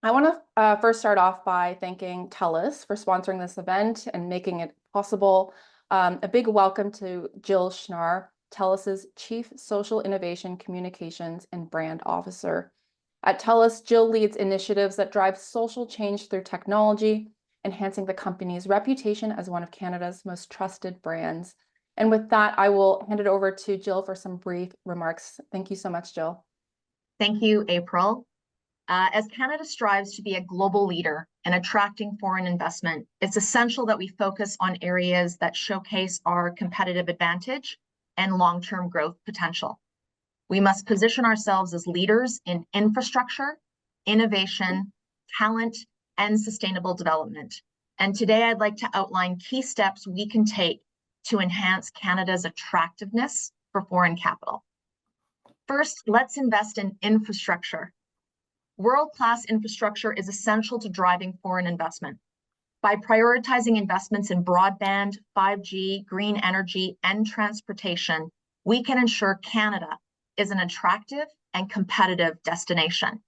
I want to first start off by thanking TELUS for sponsoring this event and making it possible. A big welcome to Jill Schnarr, TELUS's Chief Social Innovation Communications and Brand Officer. At TELUS, Jill leads initiatives that drive social change through technology, enhancing the company's reputation as one of Canada's most trusted brands. And with that, I will hand it over to Jill for some brief remarks. Thank you so much, Jill. Thank you, April. As Canada strives to be a global leader in attracting foreign investment, it's essential that we focus on areas that showcase our competitive advantage and long-term growth potential. We must position ourselves as leaders in infrastructure, innovation, talent, and sustainable development. And today I'd like to outline key steps we can take to enhance Canada's attractiveness for foreign capital. First, let's invest in infrastructure. World-class infrastructure is essential to driving foreign investment. By prioritizing investments in broadband, 5G, green energy, and transportation, we can ensure Canada is an attractive and competitive destination.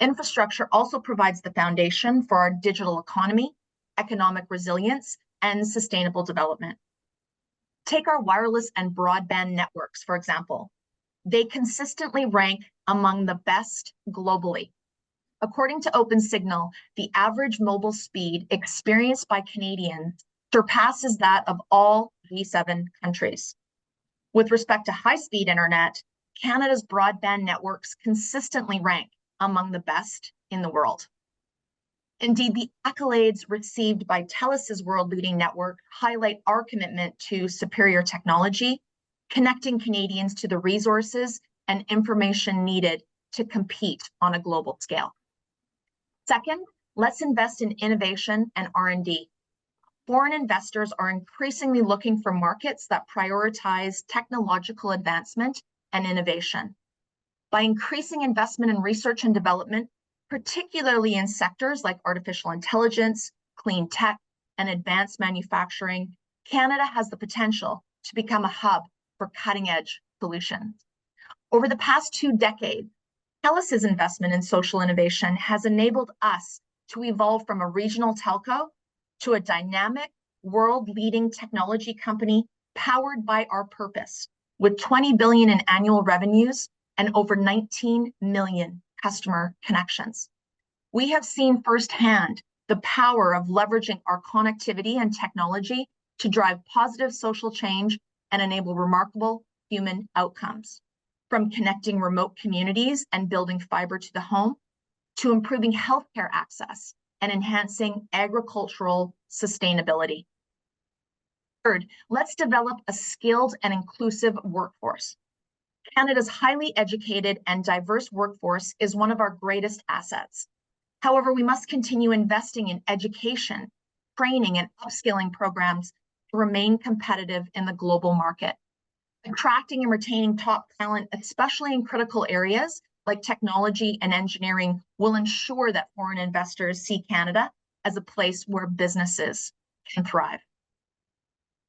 Infrastructure also provides the foundation for our digital economy, economic resilience, and sustainable development. Take our wireless and broadband networks, for example. They consistently rank among the best globally. According to OpenSignal, the average mobile speed experienced by Canadians surpasses that of all G7 countries. With respect to high-speed internet, Canada's broadband networks consistently rank among the best in the world. Indeed, the accolades received by TELUS's world-leading network highlight our commitment to superior technology, connecting Canadians to the resources and information needed to compete on a global scale. Second, let's invest in innovation and R&D. Foreign investors are increasingly looking for markets that prioritize technological advancement and innovation. By increasing investment in research and development, particularly in sectors like artificial intelligence, clean tech, and advanced manufacturing, Canada has the potential to become a hub for cutting-edge solutions. Over the past 2 decades, TELUS's investment in social innovation has enabled us to evolve from a regional telco to a dynamic, world-leading technology company powered by our purpose, with 20 billion in annual revenues and over 19 million customer connections. We have seen firsthand the power of leveraging our connectivity and technology to drive positive social change and enable remarkable human outcomes. From connecting remote communities and building fiber to the home, to improving healthcare access and enhancing agricultural sustainability. Third, let's develop a skilled and inclusive workforce. Canada's highly educated and diverse workforce is one of our greatest assets. However, we must continue investing in education, training, and upskilling programs to remain competitive in the global market. Attracting and retaining top talent, especially in critical areas like technology and engineering, will ensure that foreign investors see Canada as a place where businesses can thrive.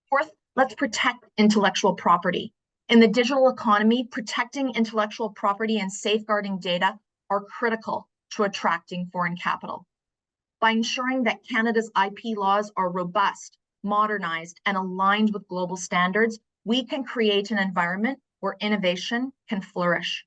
Fourth, let's protect intellectual property. In the digital economy, protecting intellectual property and safeguarding data are critical to attracting foreign capital. By ensuring that Canada's IP laws are robust, modernized, and aligned with global standards, we can create an environment where innovation can flourish.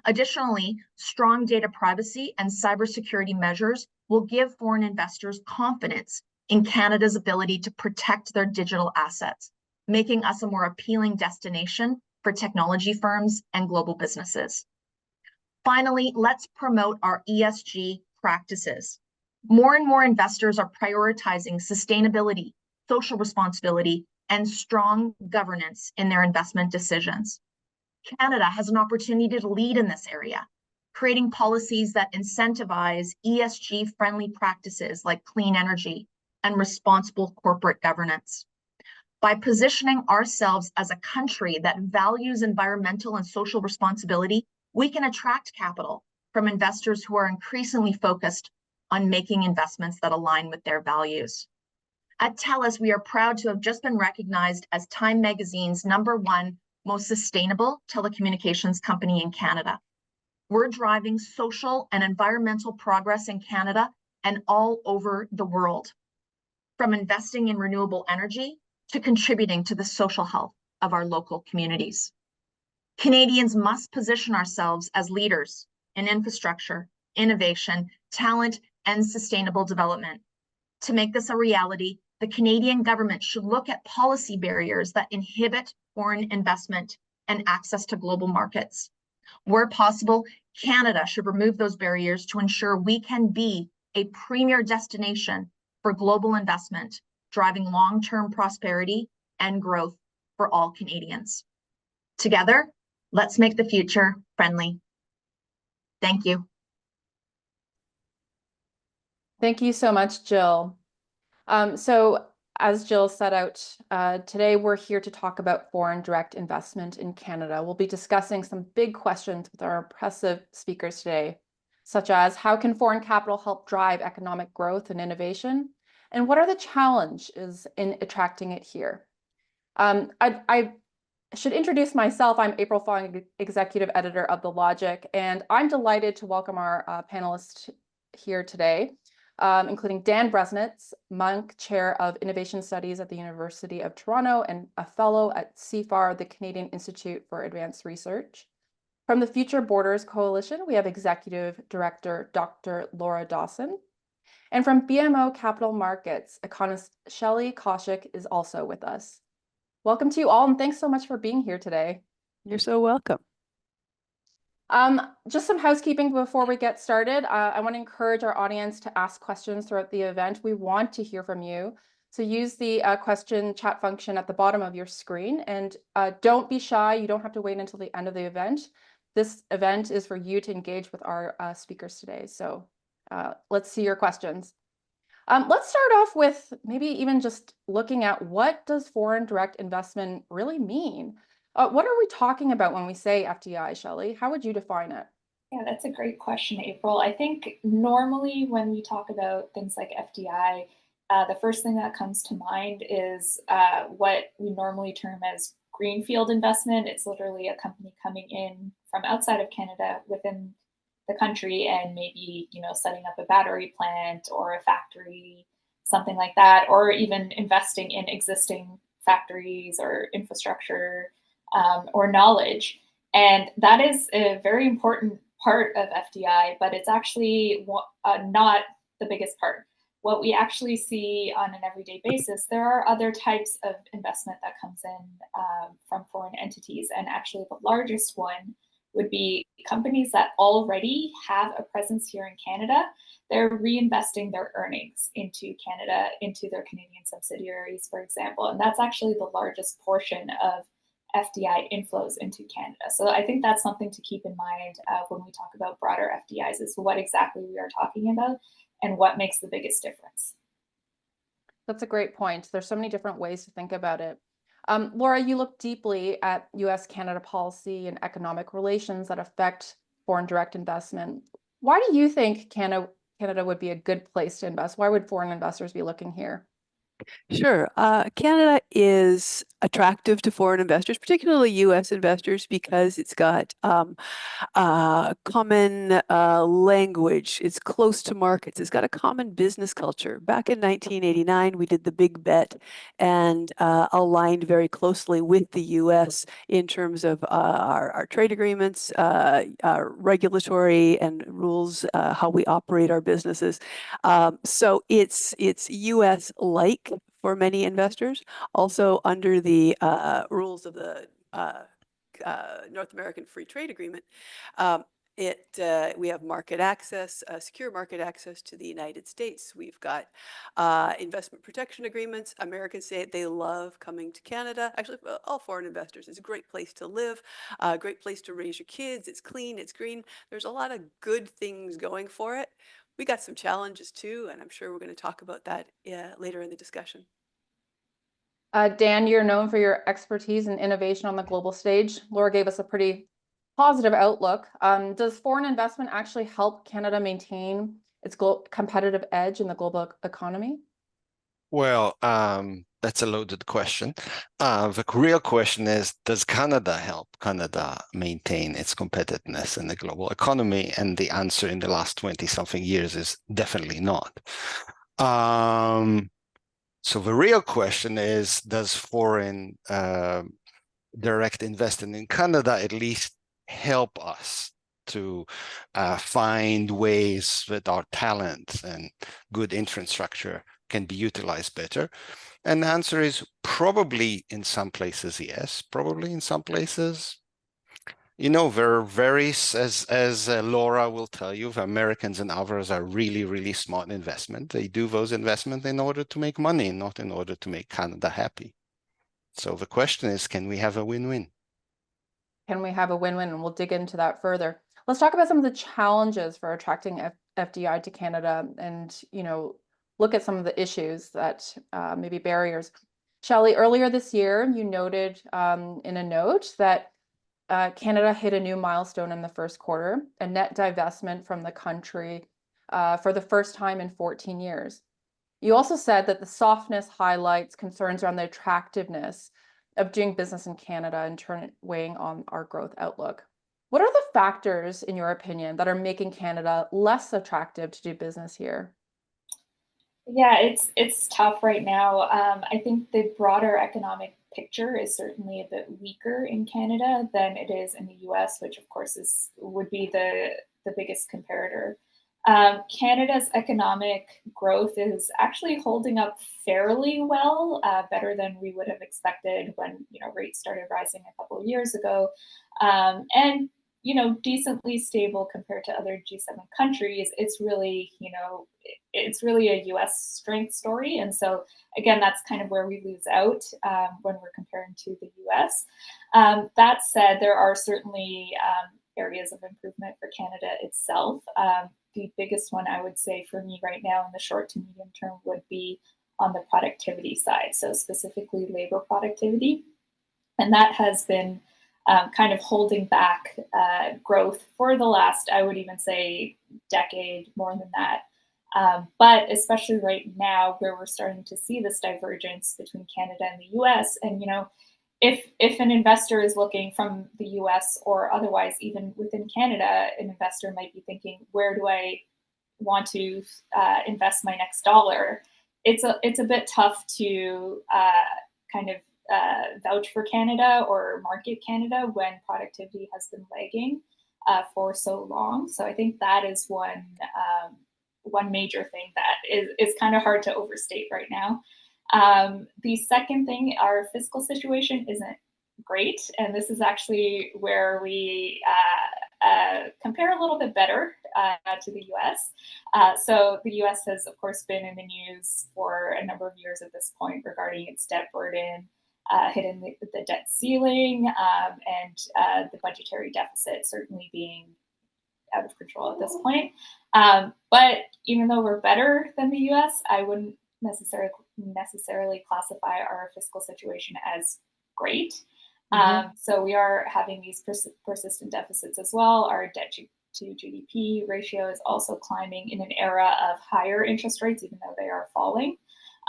Additionally, strong data privacy and cybersecurity measures will give foreign investors confidence in Canada's ability to protect their digital assets, making us a more appealing destination for technology firms and global businesses. Finally, let's promote our ESG practices. More and more investors are prioritizing sustainability, social responsibility, and strong governance in their investment decisions. Canada has an opportunity to lead in this area, creating policies that incentivize ESG-friendly practices like clean energy and responsible corporate governance. By positioning ourselves as a country that values environmental and social responsibility, we can attract capital from investors who are increasingly focused on making investments that align with their values. At TELUS, we are proud to have just been recognized as Time Magazine's #1 most sustainable telecommunications company in Canada. We're driving social and environmental progress in Canada and all over the world, from investing in renewable energy to contributing to the social health of our local communities. Canadians must position ourselves as leaders in infrastructure, innovation, talent, and sustainable development. To make this a reality, the Canadian government should look at policy barriers that inhibit foreign investment and access to global markets. Where possible, Canada should remove those barriers to ensure we can be a premier destination for global investment, driving long-term prosperity and growth for all Canadians. Together, let's make the future friendly. Thank you. Thank you so much, Jill. So as Jill set out, today we're here to talk about foreign direct investment in Canada. We'll be discussing some big questions with our impressive speakers today, such as how can foreign capital help drive economic growth and innovation? And what are the challenges in attracting it here? I should introduce myself. I'm April Fong, Executive Editor of The Logic, and I'm delighted to welcome our panelists here today. Including Dan Breznitz, Munk Chair of Innovation Studies at the University of Toronto and a fellow at CFAR, the Canadian Institute for Advanced Research. From the Future Borders Coalition, we have Executive Director Dr. Laura Dawson. And from BMO Capital Markets, economist Shelly Kaushik is also with us. Welcome to you all, and thanks so much for being here today. You're so welcome. Just some housekeeping before we get started. I want to encourage our audience to ask questions throughout the event. We want to hear from you. So use the question chat function at the bottom of your screen, and don't be shy. You don't have to wait until the end of the event. This event is for you to engage with our speakers today. So let's see your questions. Let's start off with maybe even just looking at what does foreign direct investment really mean? What are we talking about when we say FDI, Shelly? How would you define it? Yeah, that's a great question, April. I think normally when we talk about things like FDI, the first thing that comes to mind is what we normally term as greenfield investment. It's literally a company coming in from outside of Canada within the country and maybe, setting up a battery plant or a factory, something like that, or even investing in existing factories or infrastructure or knowledge. And that is a very important part of FDI, but it's actually not the biggest part. What we actually see on an everyday basis, there are other types of investment that comes in from foreign entities. And actually the largest one would be companies that already have a presence here in Canada. They're reinvesting their earnings into Canada, into their Canadian subsidiaries, for example. And that's actually the largest portion of FDI inflows into Canada. So I think that's something to keep in mind when we talk about broader FDIs, is what exactly we are talking about and what makes the biggest difference. That's a great point. There's so many different ways to think about it. Laura, you look deeply at US-Canada policy and economic relations that affect foreign direct investment. Why do you think Canada would be a good place to invest? Why would foreign investors be looking here? Sure. Canada is attractive to foreign investors, particularly U.S. investors, because it's got common language. It's close to markets. It's got a common business culture. Back in 1989, we did the big bet and aligned very closely with the U.S. in terms of our trade agreements, our regulatory and rules, how we operate our businesses. So it's U.S.-like for many investors, also under the rules of the North American Free Trade Agreement. We have market access, secure market access to the United States. We've got investment protection agreements. Americans say they love coming to Canada. Actually, all foreign investors. It's a great place to live, a great place to raise your kids. It's clean, it's green. There's a lot of good things going for it. We got some challenges too, and I'm sure we're going to talk about that later in the discussion. Dan, you're known for your expertise and innovation on the global stage. Laura gave us a pretty positive outlook. Does foreign investment actually help Canada maintain its competitive edge in the global economy? Well, That's a loaded question. The real question is, does Canada help Canada maintain its competitiveness in the global economy? And the answer in the last 20-something years is definitely not. So the real question is, does foreign direct investment in Canada at least help us to find ways that our talent and good infrastructure can be utilized better? And the answer is probably in some places, yes. Probably in some places, there are very, as Laura will tell you, the Americans and others are really, really smart in investment. They do those investments in order to make money, not in order to make Canada happy. So the question is, can we have a win-win? Can we have a win-win? And we'll dig into that further. Let's talk about some of the challenges for attracting FDI to Canada and, look at some of the issues that may be barriers. Shelly, earlier this year, you noted in a note that Canada hit a new milestone in the first quarter, a net divestment from the country for the first time in 14 years. You also said that the softness highlights concerns around the attractiveness of doing business in Canada and turn weighing on our growth outlook. What are the factors, in your opinion, that are making Canada less attractive to do business here? Yeah, it's tough right now. I think the broader economic picture is certainly a bit weaker in Canada than it is in the US, which of course would be the biggest comparator. Canada's economic growth is actually holding up fairly well, better than we would have expected when rates started rising a couple of years ago, and decently stable compared to other G7 countries. It's really a US strength story. And so again, that's kind of where we lose out when we're comparing to the US. That said, there are certainly areas of improvement for Canada itself. The biggest one I would say for me right now in the short to medium term would be on the productivity side. So specifically labor productivity. And that has been kind of holding back growth for the last, I would even say, decade, more than that. But especially right now, where we're starting to see this divergence between Canada and the US, and if an investor is looking from the US or otherwise, even within Canada, an investor might be thinking, where do I want to invest my next dollar? It's a bit tough to kind of vouch for Canada or market Canada when productivity has been lagging for so long. So I think that is one major thing that is kind of hard to overstate right now. The second thing, our fiscal situation isn't great, and this is actually where we compare a little bit better to the US. So the US has, of course, been in the news for a number of years at this point regarding its debt burden, hitting the debt ceiling, and the budgetary deficit certainly being out of control at this point. But even though we're better than the US, I wouldn't necessarily classify our fiscal situation as great. So we are having these persistent deficits as well. Our debt to GDP ratio is also climbing in an era of higher interest rates, even though they are falling.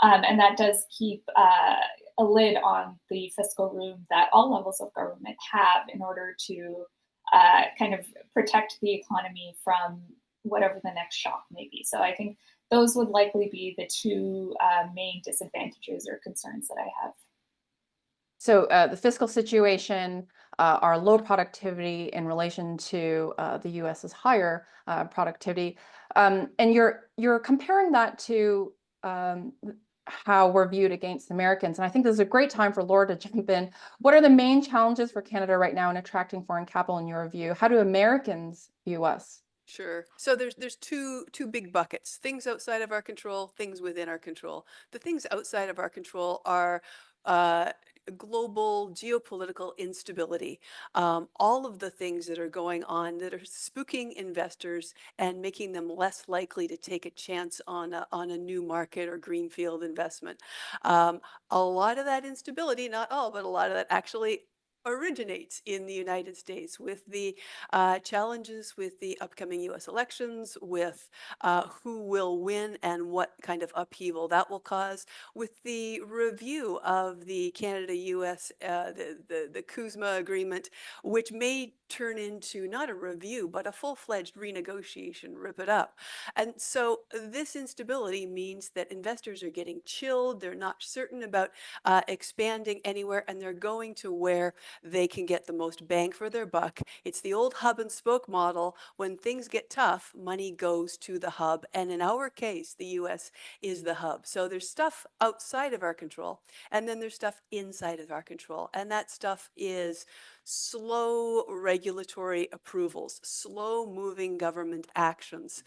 And that does keep a lid on the fiscal room that all levels of government have in order to kind of protect the economy from whatever the next shock may be. So I think those would likely be the two main disadvantages or concerns that I have. So the fiscal situation, our low productivity in relation to the US's higher productivity, and you're comparing that to how we're viewed against Americans. And I think this is a great time for Laura to jump in. What are the main challenges for Canada right now in attracting foreign capital in your view? How do Americans view us? Sure. So there's two big buckets: things outside of our control, things within our control. The things outside of our control are global geopolitical instability, all of the things that are going on that are spooking investors and making them less likely to take a chance on a new market or greenfield investment. A lot of that instability, not all, but a lot of that actually originates in the United States, with the challenges with the upcoming US elections, with who will win and what kind of upheaval that will cause, with the review of the Canada-US, the CUSMA agreement, which may turn into not a review, but a full-fledged renegotiation, rip it up. And so this instability means that investors are getting chilled, they're not certain about expanding anywhere, and they're going to where they can get the most bang for their buck. It's the old hub and spoke model. When things get tough, money goes to the hub. And in our case, the US is the hub. So there's stuff outside of our control, and then there's stuff inside of our control. And that stuff is slow regulatory approvals, slow moving government actions,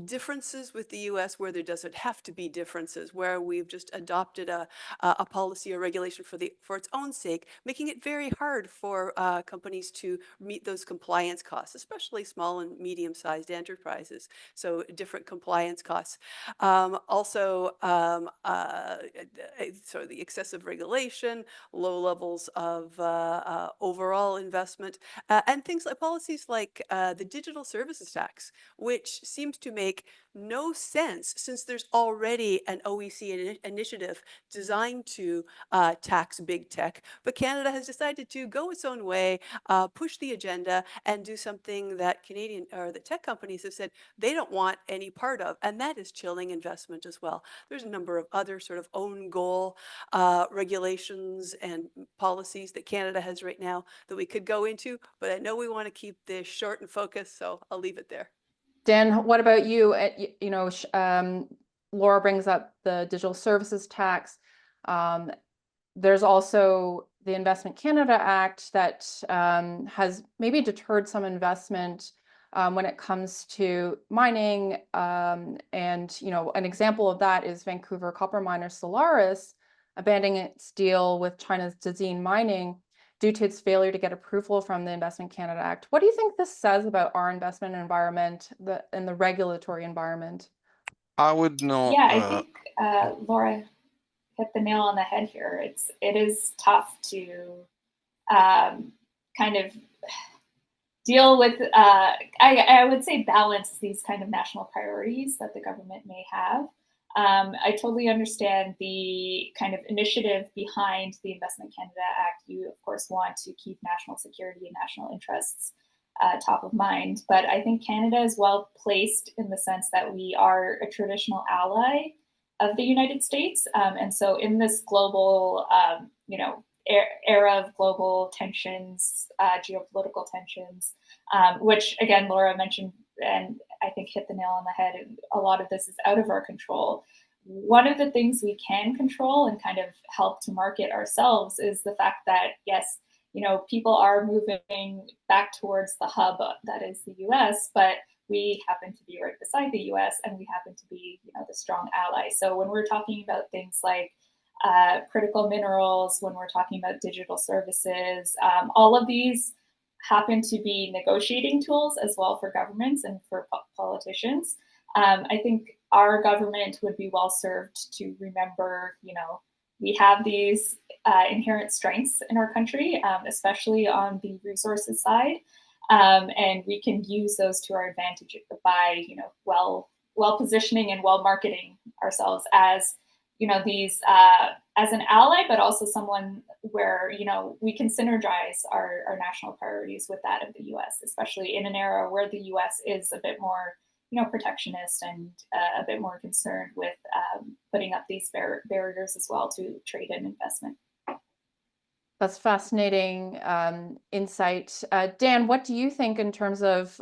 differences with the US where there doesn't have to be differences, where we've just adopted a policy or regulation for its own sake, making it very hard for companies to meet those compliance costs, especially small and medium-sized enterprises. So different compliance costs. Also, so the excessive regulation, low levels of overall investment, and things like policies like the digital services tax, which seems to make no sense since there's already an OECD initiative designed to tax big tech. But Canada has decided to go its own way, push the agenda, and do something that Canadian or the tech companies have said they don't want any part of, and that is chilling investment as well. There's a number of other sort of own goal regulations and policies that Canada has right now that we could go into, but I know we want to keep this short and focused, so I'll leave it there. Dan, what about you? Laura brings up the digital services tax. There's also the Investment Canada Act that has maybe deterred some investment when it comes to mining. And an example of that is Vancouver copper miner Solaris abandoning its deal with China's Dazine Mining due to its failure to get approval from the Investment Canada Act. What do you think this says about our investment environment and the regulatory environment? I would not. Yeah, I think Laura hit the nail on the head here. It is tough to kind of deal with. I would say balance these kind of national priorities that the government may have. I totally understand the kind of initiative behind the Investment Canada Act. You, of course, want to keep national security and national interests top of mind. But I think Canada is well placed in the sense that we are a traditional ally of the United States. And so in this global, era of global tensions, geopolitical tensions, which again, Laura mentioned, and I think hit the nail on the head, a lot of this is out of our control. One of the things we can control and kind of help to market ourselves is the fact that, yes, people are moving back towards the hub that is the US, but we happen to be right beside the US and we happen to be, the strong ally. So when we're talking about things like critical minerals, when we're talking about digital services, all of these happen to be negotiating tools as well for governments and for politicians. I think our government would be well served to remember, we have these inherent strengths in our country, especially on the resources side, and we can use those to our advantage by, well positioning and well marketing ourselves as, these as an ally, but also someone where, we can synergize our national priorities with that of the US, especially in an era where the US is a bit more, protectionist and a bit more concerned with putting up these barriers as well to trade and investment. That's fascinating insight. Dan, what do you think in terms of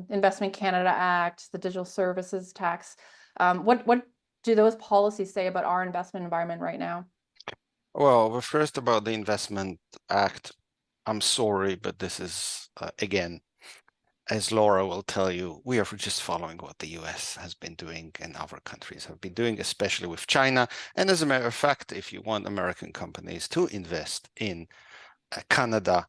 Investment Canada Act, the digital services tax? What do those policies say about our investment environment right now? Well, first about the Investment Act, I'm sorry, but this is, again, as Laura will tell you, we are just following what the US has been doing and other countries have been doing, especially with China. And as a matter of fact, if you want American companies to invest in Canada,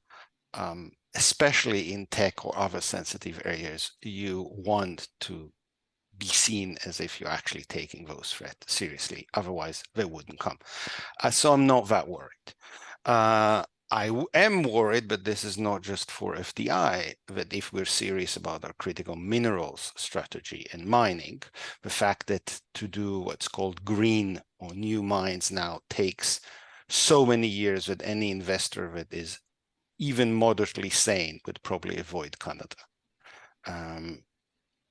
especially in tech or other sensitive areas, you want to be seen as if you're actually taking those threats seriously. Otherwise, they wouldn't come. So I'm not that worried. am worried, but this is not just for FDI, that if we're serious about our critical minerals strategy and mining, the fact that to do what's called green or new mines now takes so many years that any investor that is even moderately sane would probably avoid Canada.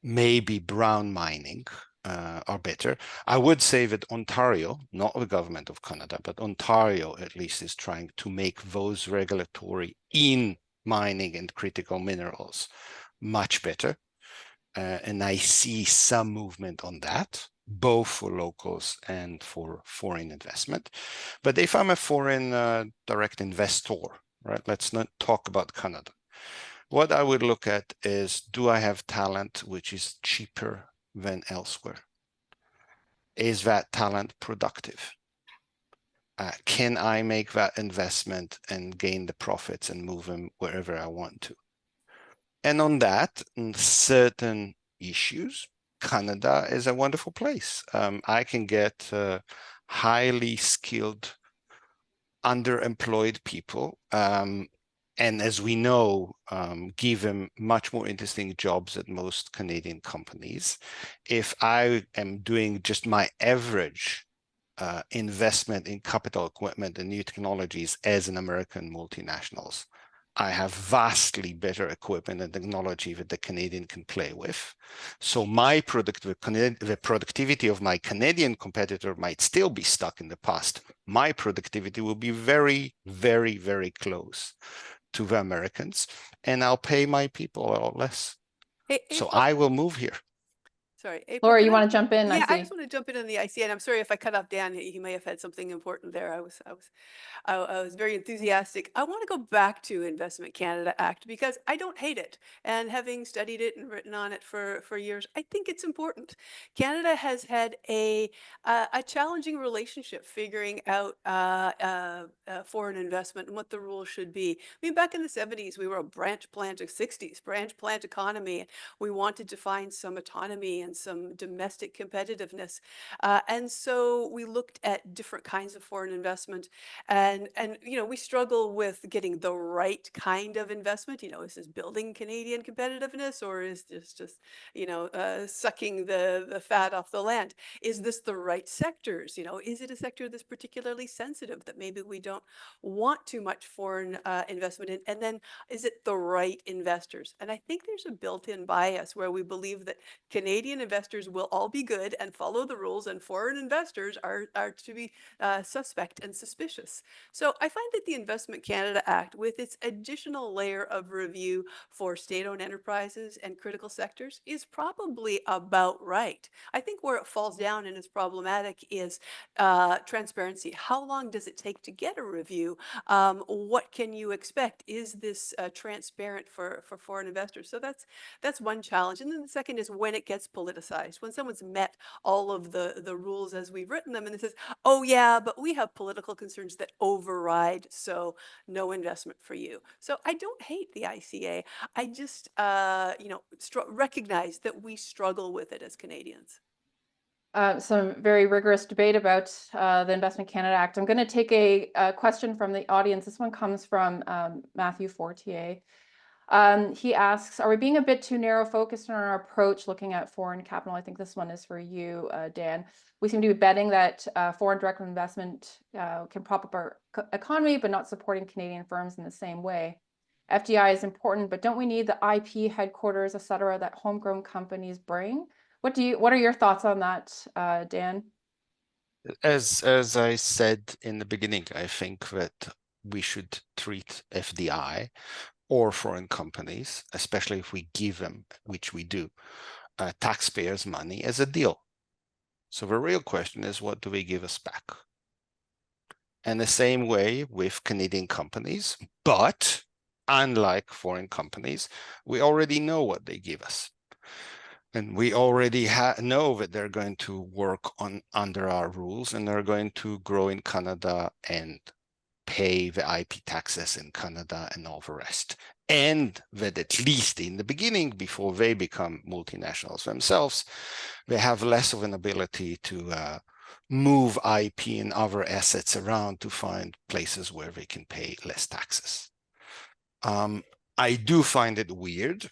Maybe brown mining are better. I would say that Ontario, not the government of Canada, but Ontario at least is trying to make those regulatory in mining and critical minerals much better. And I see some movement on that, both for locals and for foreign investment. But if I'm a foreign direct investor, right, let's not talk about Canada. What I would look at is, do I have talent which is cheaper than elsewhere? Is that talent productive? Can I make that investment and gain the profits and move them wherever I want to? And on that, in certain issues, Canada is a wonderful place. I can get highly skilled, underemployed people. And as we know, give them much more interesting jobs at most Canadian companies. If I am doing just my average investment in capital equipment and new technologies as an American multinationals, I have vastly better equipment and technology that the Canadian can play with. So my the productivity of my Canadian competitor might still be stuck in the past. My productivity will be very, very, very close to the Americans, and I'll pay my people a lot less. So I will move here. Sorry, April, Laura, can you I- want to jump in? Yeah, I I just see. want to jump in on the ICA, and I'm sorry if I cut off Dan. He may have had something important there. I was very enthusiastic. I want to go back to Investment Canada Act because I don't hate it. And having studied it and written on it for years, I think it's important. Canada has had a challenging relationship figuring out foreign investment and what the rules should be. I mean, back in the 70s, we were a branch plant, 60s, branch plant economy. We wanted to find some autonomy and some domestic competitiveness. And so we looked at different kinds of foreign investment, and you know, we struggle with getting the right kind of investment. You know, is this building Canadian competitiveness, or is this just, you know, sucking the fat off the land? Is this the right sectors? You know, is it a sector that's particularly sensitive that maybe we don't want too much foreign investment in? And then is it the right investors? And I think there's a built-in bias where we believe that Canadian investors will all be good and follow the rules, and foreign investors are to be suspect and suspicious. So I find that the Investment Canada Act, with its additional layer of review for state-owned enterprises and critical sectors, is probably about right. I think where it falls down and is problematic is transparency. How long does it take to get a review? What can you expect? Is this transparent for foreign investors? So that's one challenge. And then the second is when it gets politicized, when someone's met all of the rules as we've written them, and it says, oh yeah, but we have political concerns that override, so no investment for you. So I don't hate the ICA. I just, you know, recognize that we struggle with it as Canadians. Some very rigorous debate about the Investment Canada Act. I'm going to take a question from the audience. This one comes from Matthew Fortier. He asks, are we being a bit too narrow focused on our approach looking at foreign capital? I think this one is for you, Dan. We seem to be betting that foreign direct investment can prop up our economy, but not supporting Canadian firms in the same way. FDI is important, but don't we need the IP headquarters, et cetera, that homegrown companies bring? What are your thoughts on that, Dan? As I said in the beginning, I think that we should treat FDI or foreign companies, especially if we give them, which we do, taxpayers' money as a deal. So the real question is, what do they give us back? And the same way with Canadian companies, but unlike foreign companies, we already know what they give us. And we already know that they're going to work under our rules, and they're going to grow in Canada and pay the IP taxes in Canada and all the rest. And that at least in the beginning, before they become multinationals themselves, they have less of an ability to move IP and other assets around to find places where they can pay less taxes. I do find it weird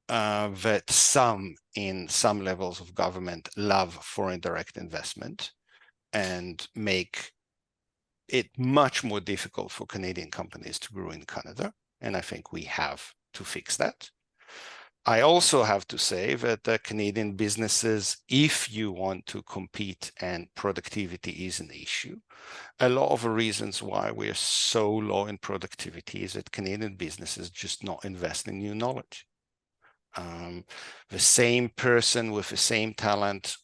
that some in some levels of government love foreign direct investment and make it much more difficult for Canadian companies to grow in Canada. And I think we have to fix that. I also have to say that Canadian businesses, if you want to compete and productivity is an issue, a lot of the reasons why we're so low in productivity is that Canadian businesses just not invest in new knowledge. The same person with the same talent,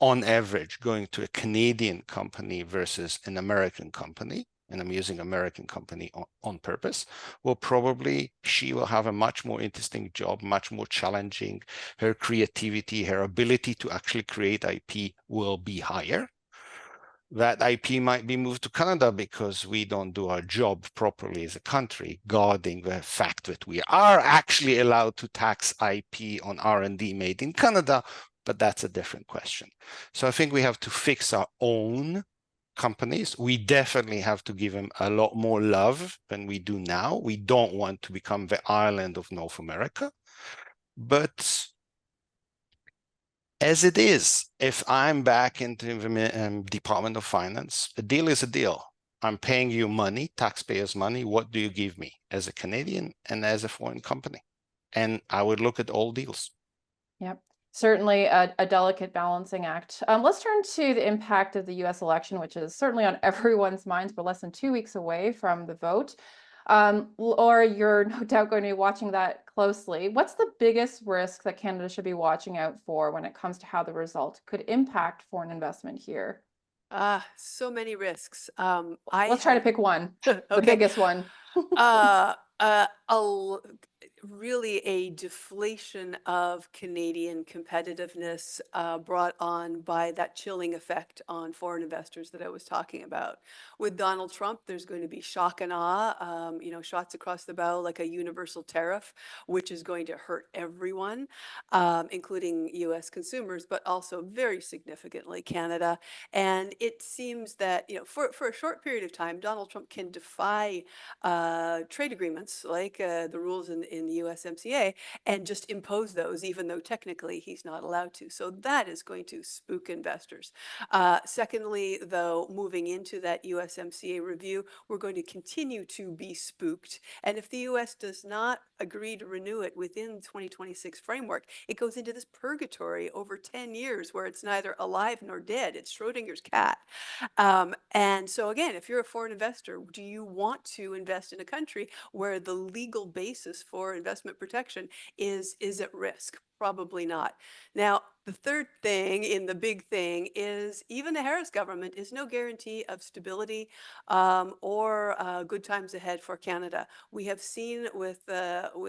on average, going to a Canadian company versus an American company, and I'm using American company on purpose, she will have a much more interesting job, much more challenging. Her creativity, her ability to actually create IP will be higher. That IP might be moved to Canada because we don't do our job properly as a country, guarding the fact that we are actually allowed to tax IP on R&D made in Canada, but that's a different question. So I think we have to fix our own companies. We definitely have to give them a lot more love than we do now. We don't want to become the Ireland of North America, but as it is, if I'm back into the Department of Finance, a deal is a deal. I'm paying you money, taxpayers' money. What do you give me as a Canadian and as a foreign company? And I would look at all deals. Yep. Certainly a delicate balancing act. Let's turn to the impact of the US election, which is certainly on everyone's minds. We're less than 2 weeks away from the vote. Or you're no doubt going to be watching that closely. What's the biggest risk that Canada should be watching out for when it comes to how the result could impact foreign investment here? So many risks. Let's try to pick one, the Okay. biggest one. uh, uh, a, really a deflation of Canadian competitiveness brought on by that chilling effect on foreign investors that I was talking about. With Donald Trump, there's going to be shock and awe, shots across the bow like a universal tariff, which is going to hurt everyone, including US consumers, but also very significantly Canada. And it seems that, for a short period of time, Donald Trump can defy trade agreements like the rules in the USMCA and just impose those, even though technically he's not allowed to. So that is going to spook investors. Secondly, though, moving into that USMCA review, we're going to continue to be spooked. And if the US does not agree to renew it within the 2026 framework, it goes into this purgatory over 10 years where it's neither alive nor dead. It's Schrodinger's cat. And so again, if you're a foreign investor, do you want to invest in a country where the legal basis for investment protection is at risk? Probably not. Now, the third thing in the big thing is even the Harris government is no guarantee of stability or good times ahead for Canada. We have seen with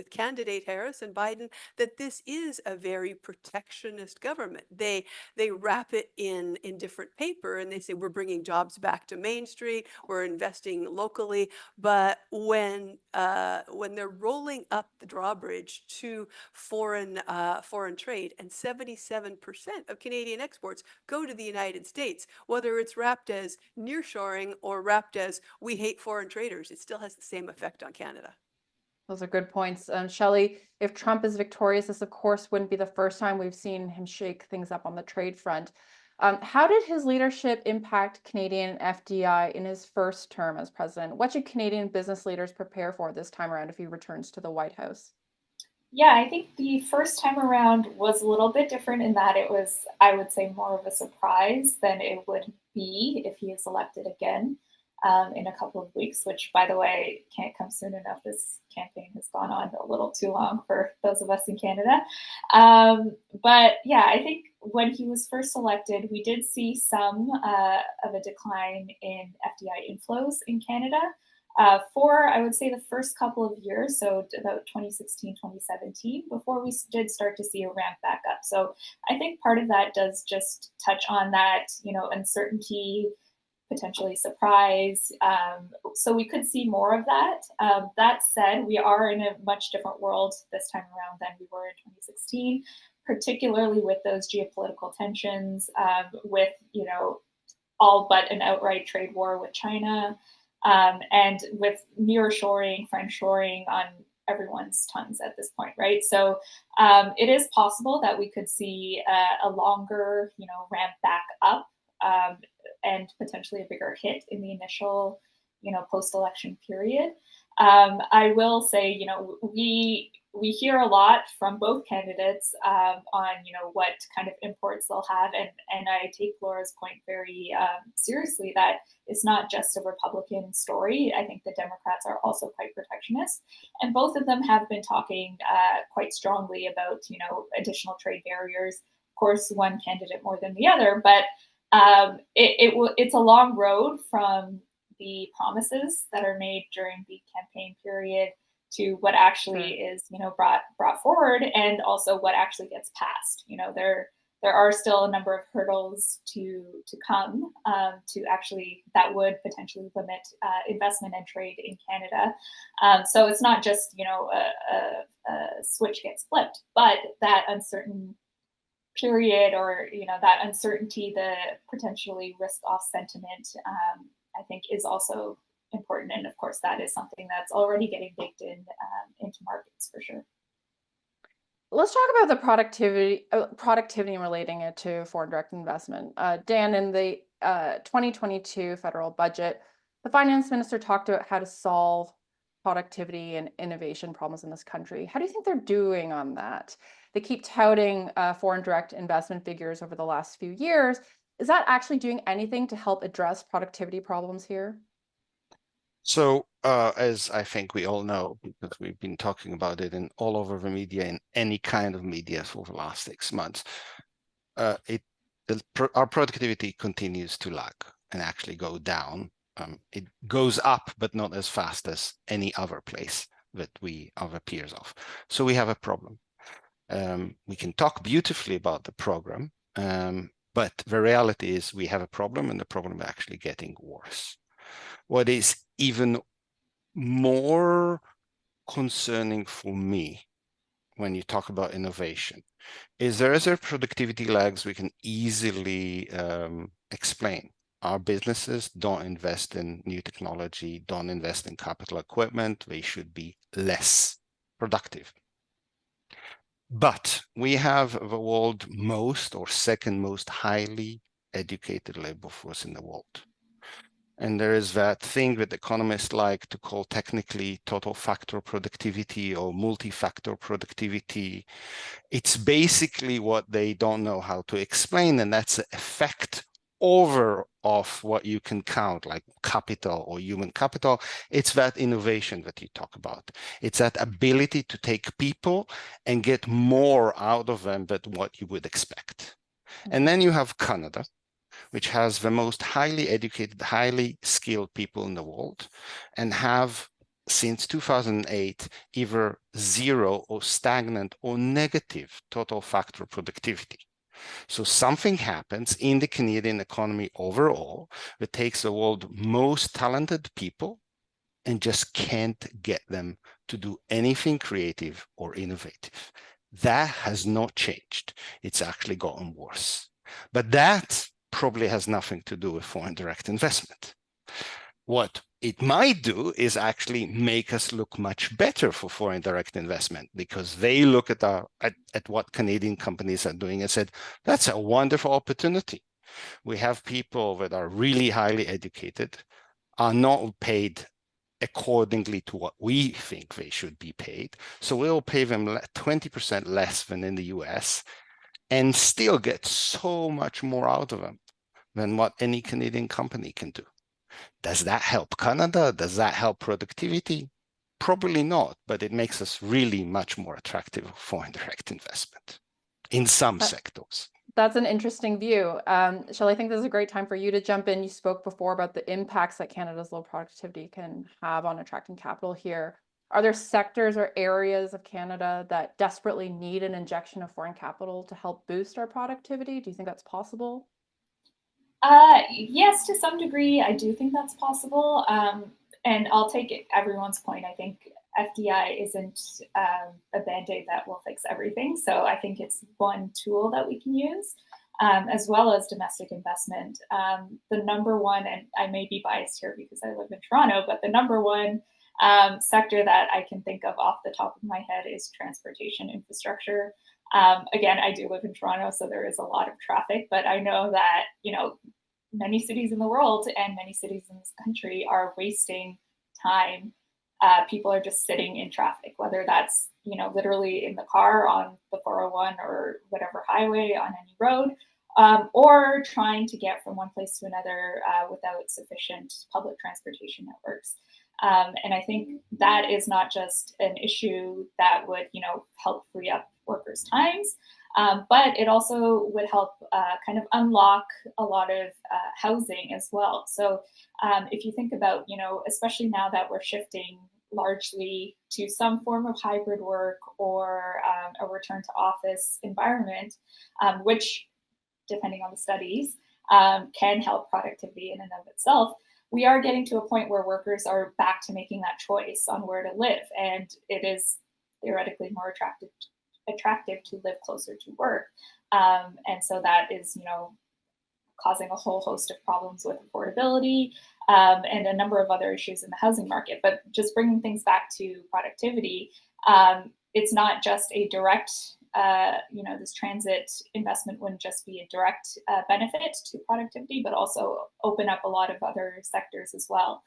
candidate Harris and Biden that this is a very protectionist government. They wrap it in different paper and they say we're bringing jobs back to Main Street, we're investing locally, but when they're rolling up the drawbridge to foreign trade, and 77% of Canadian exports go to the United States, whether it's wrapped as nearshoring or wrapped as we hate foreign traders, it still has the same effect on Canada. Those are good points. Shelly, if Trump is victorious, this of course wouldn't be the first time we've seen him shake things up on the trade front. How did his leadership impact Canadian FDI in his first term as president? What should Canadian business leaders prepare for this time around if he returns to the White House? Yeah, I think the first time around was a little bit different in that it was, I would say, more of a surprise than it would be if he is elected again in a couple of weeks, which, by the way, can't come soon enough. This campaign has gone on a little too long for those of us in Canada. But yeah, I think when he was first elected, we did see some of a decline in FDI inflows in Canada. For, I would say, the first couple of years, so about 2016, 2017, before we did start to see a ramp back up. So I think part of that does just touch on that, uncertainty, potentially surprise. So we could see more of that. That said, we are in a much different world this time around than we were in 2016, particularly with those geopolitical tensions, with, all but an outright trade war with China, and with nearshoring, friendshoring on everyone's tongues at this point, right? So it is possible that we could see a longer, ramp back up, and potentially a bigger hit in the initial, post-election period. I will say, we hear a lot from both candidates on, what kind of imports they'll have, and I take Laura's point very seriously that it's not just a Republican story. I think the Democrats are also quite protectionist, and both of them have been talking quite strongly about, additional trade barriers. Of course, one candidate more than the other, but it's a long road from the promises that are made during the campaign period to what actually is, brought forward, and also what actually gets passed. There are still a number of hurdles to come to actually that would potentially limit investment and trade in Canada. So it's not just a switch gets flipped, but that uncertain period, or that uncertainty, the potentially risk-off sentiment, I think is also important. And of course, that is something that's already getting baked in into markets for sure. Let's talk about the productivity and relating it to foreign direct investment. Dan, in the 2022 federal budget, the finance minister talked about how to solve productivity and innovation problems in this country. How do you think they're doing on that? They keep touting foreign direct investment figures over the last few years. Is that actually doing anything to help address productivity problems here? So, as I think we all know, because we've been talking about it in all over the media, in any kind of media for the last 6 months, our productivity continues to lag and actually go down. It goes up, but not as fast as any other place that we are the peers of. So we have a problem. We can talk beautifully about the program, but the reality is we have a problem, and the problem is actually getting worse. What is even more concerning for me when you talk about innovation is there are productivity lags we can easily explain. Our businesses don't invest in new technology, don't invest in capital equipment. They should be less productive. But we have the world's most or second most highly educated labor force in the world. And there is that thing that economists like to call technically total factor productivity or multi-factor productivity. It's basically what they don't know how to explain, and that's the effect over of what you can count, like capital or human capital. It's that innovation that you talk about. It's that ability to take people and get more out of them than what you would expect. And then you have Canada, which has the most highly educated, highly skilled people in the world, and have since 2008 either zero or stagnant or negative total factor productivity. So something happens in the Canadian economy overall that takes the world's most talented people and just can't get them to do anything creative or innovative. That has not changed. It's actually gotten worse. But that probably has nothing to do with foreign direct investment. What it might do is actually make us look much better for foreign direct investment, because they look at what Canadian companies are doing and said, that's a wonderful opportunity. We have people that are really highly educated, are not paid accordingly to what we think they should be paid. So we'll pay them 20% less than in the US and still get so much more out of them than what any Canadian company can do. Does that help Canada? Does that help productivity? Probably not, but it makes us really much more attractive for indirect investment in some sectors. That's an interesting view. Shelly, I think this is a great time for you to jump in. You spoke before about the impacts that Canada's low productivity can have on attracting capital here. Are there sectors or areas of Canada that desperately need an injection of foreign capital to help boost our productivity? Do you think that's possible? Yes, to some degree, I do think that's possible. And I'll take everyone's point. I think FDI isn't a Band-Aid that will fix everything. So I think it's one tool that we can use. as well as domestic investment. The number one, and I may be biased here because I live in Toronto, but the number one sector that I can think of off the top of my head is transportation infrastructure. Again, I do live in Toronto, so there is a lot of traffic, but I know that, many cities in the world and many cities in this country are wasting time. People are just sitting in traffic, whether that's, literally in the car on the 401 or whatever highway on any road, or trying to get from one place to another without sufficient public transportation networks. And I think that is not just an issue that would, help free up workers' times, but it also would help kind of unlock a lot of housing as well. So if you think about, especially now that we're shifting largely to some form of hybrid work or a return to office environment, which, depending on the studies, can help productivity in and of itself, we are getting to a point where workers are back to making that choice on where to live. And it is theoretically more attractive to live closer to work. And so that is, causing a whole host of problems with affordability and a number of other issues in the housing market. But just bringing things back to productivity, it's not just a direct, this transit investment wouldn't just be a direct benefit to productivity, but also open up a lot of other sectors as well.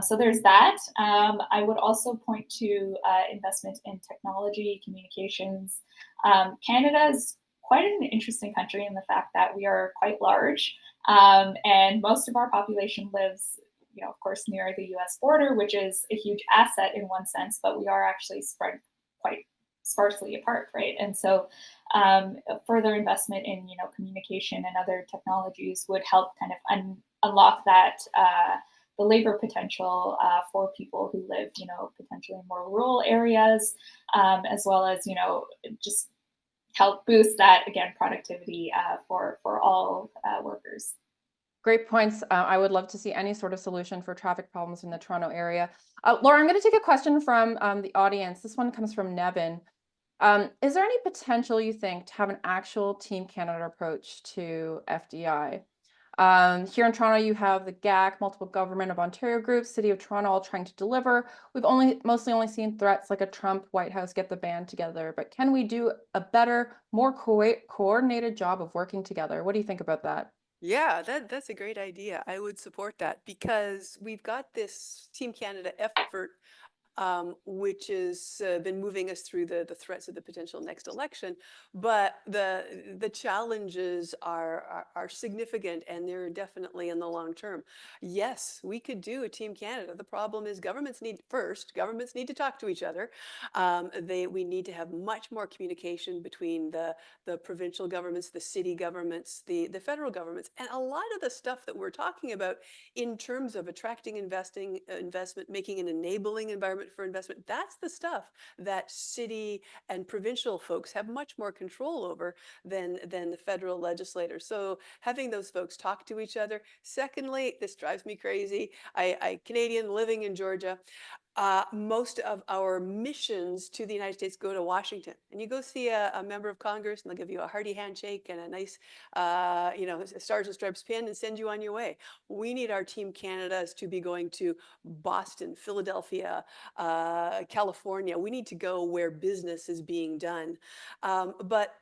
So there's that. I would also point to investment in technology, communications. Canada is quite an interesting country in the fact that we are quite large, and most of our population lives, of course, near the US border, which is a huge asset in one sense, but we are actually spread quite sparsely apart, right? And so further investment in, communication and other technologies would help kind of unlock that the labor potential for people who live, potentially in more rural areas, as well as, just help boost that, again, productivity for all workers. Great points. I would love to see any sort of solution for traffic problems in the Toronto area. Laura, I'm going to take a question from the audience. This one comes from Nevin. Is there any potential, you think, to have an actual Team Canada approach to FDI? Here in Toronto, you have the GAC, multiple government of Ontario groups, City of Toronto, all trying to deliver. We've mostly only seen threats like a Trump White House get the band together, but can we do a better, more coordinated job of working together? What do you think about that? Yeah, that's a great idea. I would support that because we've got this Team Canada effort, which has been moving us through the threats of the potential next election. But the challenges are significant, and they're definitely in the long term. Yes, we could do a Team Canada. The problem is governments need to talk to each other. We need to have much more communication between the provincial governments, the city governments, the federal governments, and a lot of the stuff that we're talking about in terms of attracting investment, making an enabling environment for investment. That's the stuff that city and provincial folks have much more control over than the federal legislators. So having those folks talk to each other. Secondly, this drives me crazy. I Canadian living in Georgia. Most of our missions to the United States go to Washington, and you go see a member of Congress, and they'll give you a hearty handshake and a nice, Stars and Stripes pin and send you on your way. We need our Team Canadas to be going to Boston, Philadelphia, California. We need to go where business is being done, but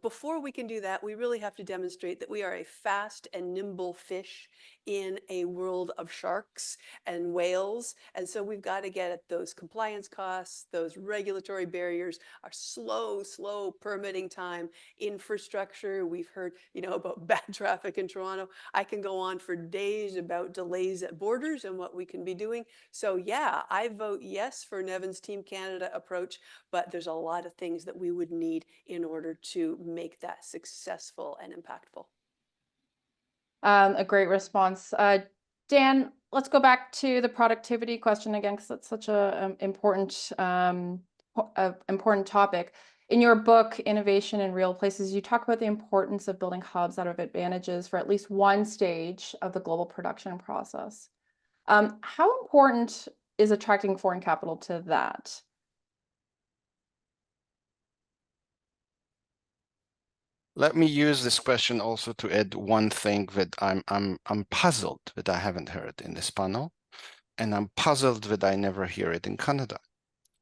before we can do that, we really have to demonstrate that we are a fast and nimble fish in a world of sharks and whales. And so we've got to get at those compliance costs, those regulatory barriers, our slow permitting time, infrastructure. We've heard, about bad traffic in Toronto. I can go on for days about delays at borders and what we can be doing. So yeah, I vote yes for Nevin's Team Canada approach, but there's a lot of things that we would need in order to make that successful and impactful. A great response. Dan, let's go back to the productivity question again, because it's such a important topic. In your book, Innovation in Real Places, you talk about the importance of building hubs out of advantages for at least one stage of the global production process. How important is attracting foreign capital to that? Let me use this question also to add one thing that I'm puzzled that I haven't heard in this panel, and I'm puzzled that I never hear it in Canada.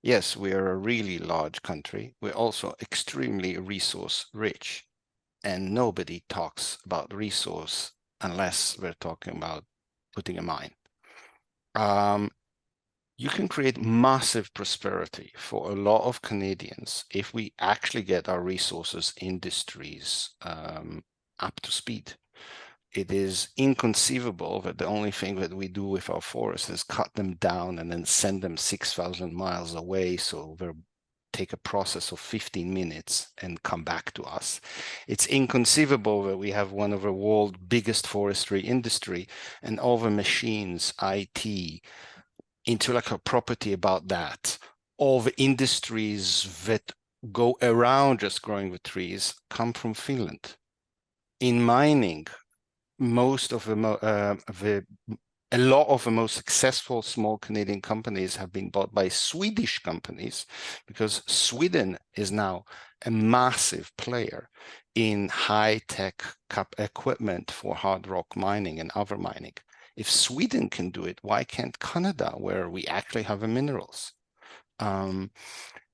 Yes, we are a really large country. We're also extremely resource rich, and nobody talks about resource unless we're talking about putting a mine. You can create massive prosperity for a lot of Canadians if we actually get our resources industries up to speed. It is inconceivable that the only thing that we do with our forests is cut them down and then send them 6,000 miles away, so they'll take a process of 15 minutes and come back to us. It's inconceivable that we have one of the world's biggest forestry industry and all the machines, IT, intellectual property about that, all the industries that go around just growing the trees come from Finland. In mining, most of a lot of the most successful small Canadian companies have been bought by Swedish companies, because Sweden is now a massive player in high-tech equipment for hard rock mining and other mining. If Sweden can do it, why can't Canada, where we actually have the minerals?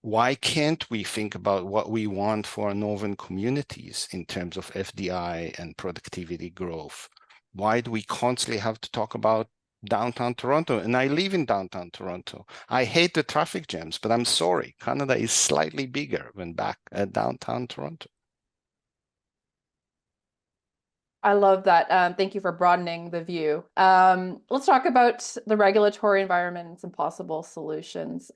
Why can't we think about what we want for our northern communities in terms of FDI and productivity growth? Why do we constantly have to talk about downtown Toronto? And I live in downtown Toronto. I hate the traffic jams, but I'm sorry, Canada is slightly bigger than back at downtown Toronto. I love that. Thank you for broadening the view. Let's talk about the regulatory environment and some possible solutions.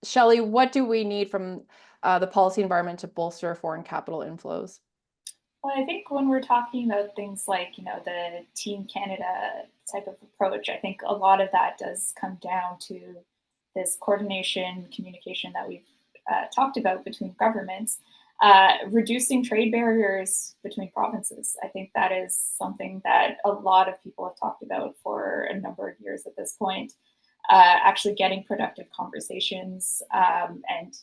Shelly, what do we need from the policy environment to bolster foreign capital inflows? Well, I think when we're talking about things like, the Team Canada type of approach, I think a lot of that does come down to this coordination, communication that we've talked about between governments, reducing trade barriers between provinces. I think that is something that a lot of people have talked about for a number of years at this point. Actually getting productive conversations and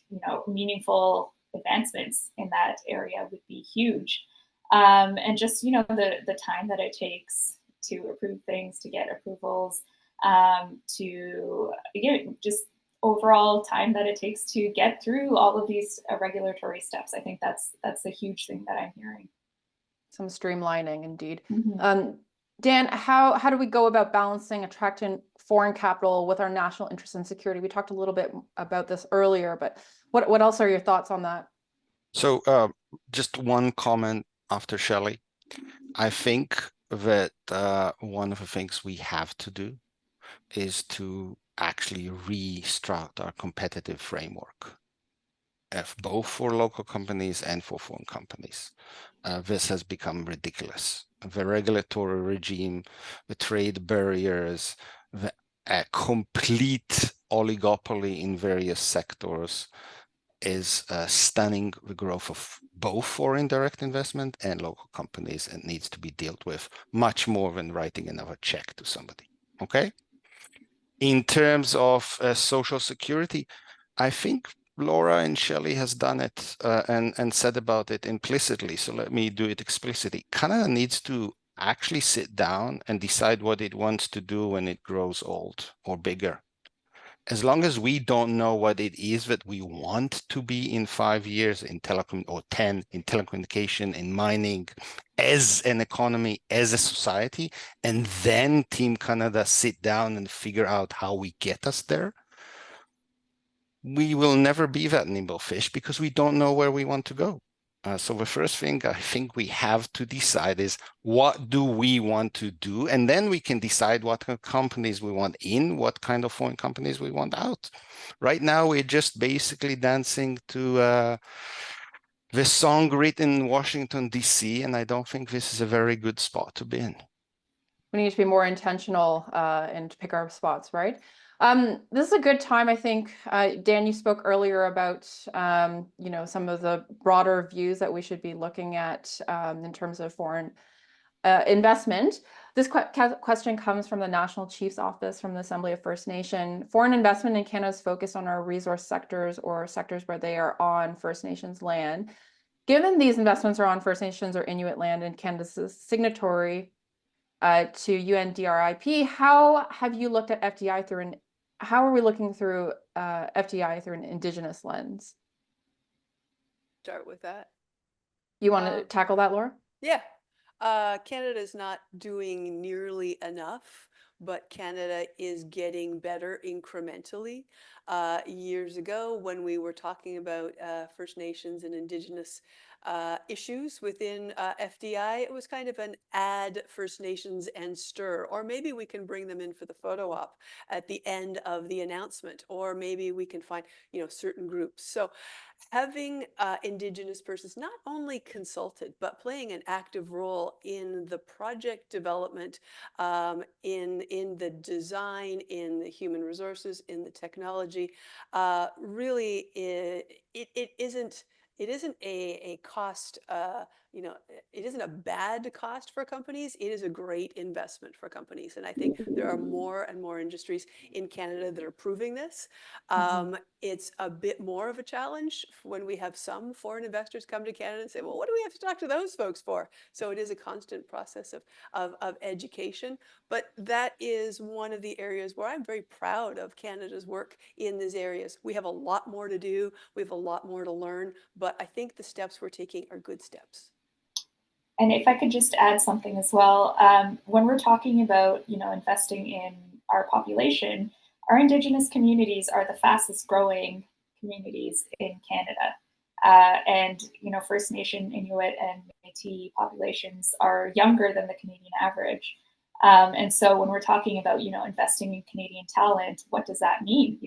meaningful advancements in that area would be huge. And just the time that it takes to approve things, to get approvals, to just overall time that it takes to get through all of these regulatory steps. I think that's a huge thing that I'm hearing. Some streamlining, indeed. Mm-hmm. Dan, how do we go about balancing attracting foreign capital with our national interest and security? We talked a little bit about this earlier, but what else are your thoughts on that? So just one comment after Shelly. I think that one of the things we have to do is to actually restructure our competitive framework, both for local companies and for foreign companies. This has become ridiculous. The regulatory regime, the trade barriers, the complete oligopoly in various sectors is stunning the growth of both foreign direct investment and local companies, and needs to be dealt with much more than writing another check to somebody. Okay. In terms of social security, I think Laura and Shelly has done it and said about it implicitly. So let me do it explicitly. Canada needs to actually sit down and decide what it wants to do when it grows old or bigger. As long as we don't know what it is that we want to be in 5 years in telecom, or 10 in telecommunication, in mining, as an economy, as a society, and then Team Canada sit down and figure out how we get us there, we will never be that nimble fish because we don't know where we want to go. So the first thing I think we have to decide is, what do we want to do? And then we can decide what kind of companies we want in, what kind of foreign companies we want out. Right now, we're just basically dancing to the song written in Washington, D.C., and I don't think this is a very good spot to be in. We need to be more intentional and to pick our spots, right? This is a good time, I think. Dan, you spoke earlier about some of the broader views that we should be looking at in terms of foreign investment. This question comes from the National Chief's Office from the Assembly of First Nation. Foreign investment in Canada is focused on our resource sectors or sectors where they are on First Nations land. Given these investments are on First Nations or Inuit land and Canada's a signatory to UNDRIP, how have you looked at FDI how are we looking through FDI through an Indigenous lens? Start with that. You want to tackle that, Laura? Yeah. Canada is not doing nearly enough, but Canada is getting better incrementally. Years ago, when we were talking about First Nations and Indigenous issues within FDI, it was kind of an add First Nations and stir, or maybe we can bring them in for the photo op at the end of the announcement, or maybe we can find, certain groups. So having Indigenous persons not only consulted, but playing an active role in the project development, in the design, in the human resources, in the technology, really it isn't a cost, it isn't a bad cost for companies. It is a great investment for companies. And I think there are more and more industries in Canada that are proving this. It's a bit more of a challenge when we have some foreign investors come to Canada and say, well, what do we have to talk to those folks for? So it is a constant process of education. But that is one of the areas where I'm very proud of Canada's work in these areas. We have a lot more to do. We have a lot more to learn. But I think the steps we're taking are good steps. And if I could just add something as well, when we're talking about, investing in our population, our Indigenous communities are the fastest growing communities in Canada. And, First Nation, Inuit, and Métis populations are younger than the Canadian average. And so when we're talking about, investing in Canadian talent, what does that mean?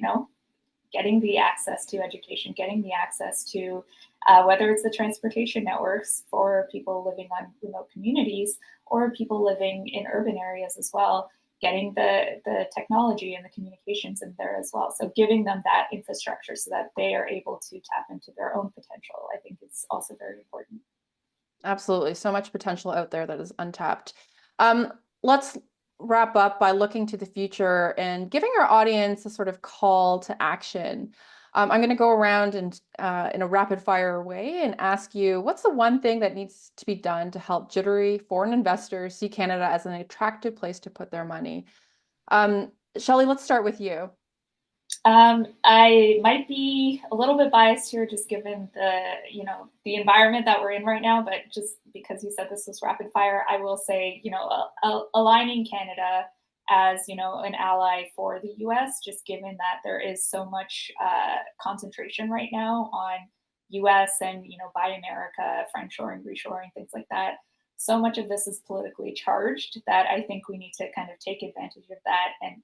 Getting the access to education, getting the access to whether it's the transportation networks for people living on remote communities or people living in urban areas as well, getting the technology and the communications in there as well. So giving them that infrastructure so that they are able to tap into their own potential, I think is also very important. Absolutely. So much potential out there that is untapped. Let's wrap up by looking to the future and giving our audience a sort of call to action. I'm going to go around and in a rapid fire way and ask you, what's the one thing that needs to be done to help jittery foreign investors see Canada as an attractive place to put their money? Shelly, let's start with you. I might be a little bit biased here, just given the environment that we're in right now, but just because you said this was rapid fire, I will say, aligning Canada as, an ally for the US, just given that there is so much concentration right now on US and, Buy America, friendshoring, reshoring, things like that. So much of this is politically charged that I think we need to kind of take advantage of that and,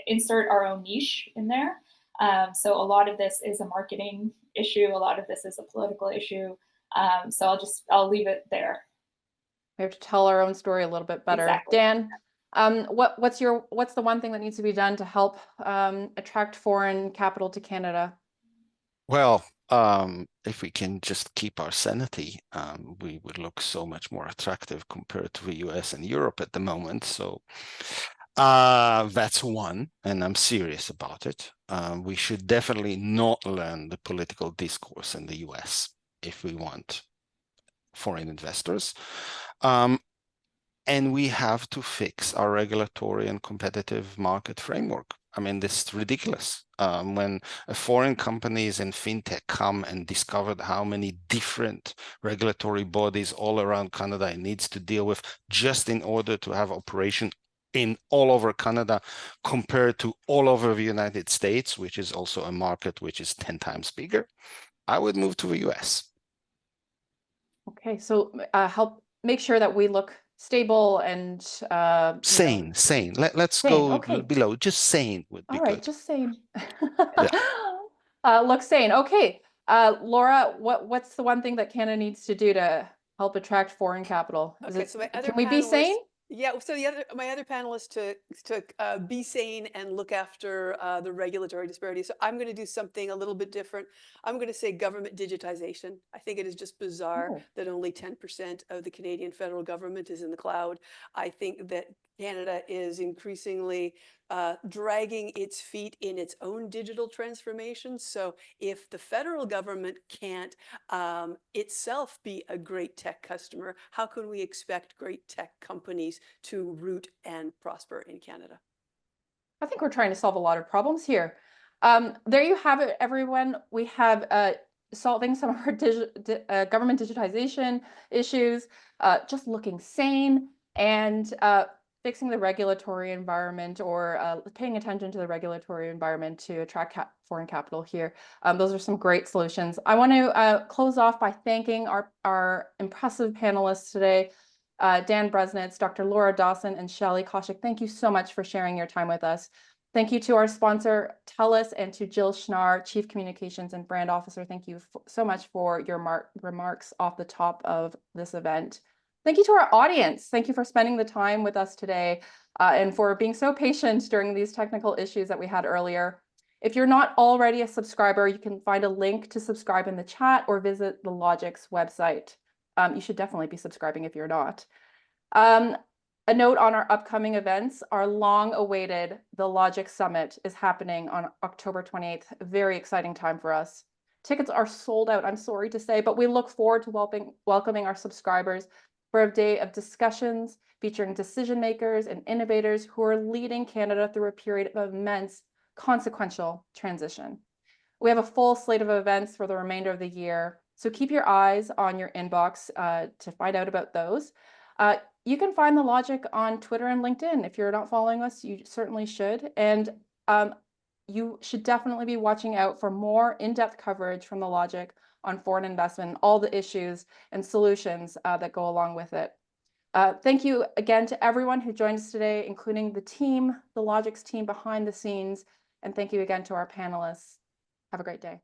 insert our own niche in there. So a lot of this is a marketing issue. A lot of this is a political issue. So I'll leave it there. We have to tell our own story a little bit better. Exactly. Dan, what's the one thing that needs to be done to help attract foreign capital to Canada? Well, if we can just keep our sanity, we would look so much more attractive compared to the US and Europe at the moment. So that's one, and I'm serious about it. We should definitely not learn the political discourse in the US if we want foreign investors. And we have to fix our regulatory and competitive market framework. I mean, this is ridiculous. When foreign companies in fintech come and discovered how many different regulatory bodies all around Canada it needs to deal with just in order to have operation in all over Canada compared to all over the United States, which is also a market which is 10 times bigger, I would move to the US. Okay, so help make sure that we look stable and sane. Let's sane. go Okay. below. Just sane would be all right, good. just sane. Yeah. Look sane. Okay. Laura, what's the one thing that Canada needs to do to help attract foreign capital? Okay, so can we be sane? Yeah, so my other panelists to be sane and look after the regulatory disparity. So I'm going to do something a little bit different. I'm going to say government digitization. I think it is just bizarre that only 10% of the Canadian federal government is in the cloud. I think that Canada is increasingly dragging its feet in its own digital transformation. So if the federal government can't itself be a great tech customer, how can we expect great tech companies to root and prosper in Canada? I think we're trying to solve a lot of problems here. There you have it, everyone. We have solving some of our government digitization issues, just looking sane, and fixing the regulatory environment, or paying attention to the regulatory environment to attract foreign capital here. Those are some great solutions. I want to close off by thanking our impressive panelists today. Dan Breznitz, Dr. Laura Dawson, and Shelly Kaushik, thank you so much for sharing your time with us. Thank you to our sponsor, TELUS, and to Jill Schnarr, Chief Communications and Brand Officer. Thank you so much for your remarks off the top of this event. Thank you to our audience. Thank you for spending the time with us today and for being so patient during these technical issues that we had earlier. If you're not already a subscriber, you can find a link to subscribe in the chat or visit the Logix website. You should definitely be subscribing if you're not. A note on our upcoming events, our long-awaited The Logix Summit is happening on October 28th. A very exciting time for us. Tickets are sold out, I'm sorry to say, but we look forward to welcoming our subscribers for a day of discussions featuring decision makers and innovators who are leading Canada through a period of immense consequential transition. We have a full slate of events for the remainder of the year, so keep your eyes on your inbox to find out about those. You can find The Logix on Twitter and LinkedIn. If you're not following us, you certainly should. And you should definitely be watching out for more in-depth coverage from The Logix on foreign investment, all the issues and solutions that go along with it. Thank you again to everyone who joined us today, including the team, the Logix team behind the scenes. And thank you again to our panelists. Have a great day.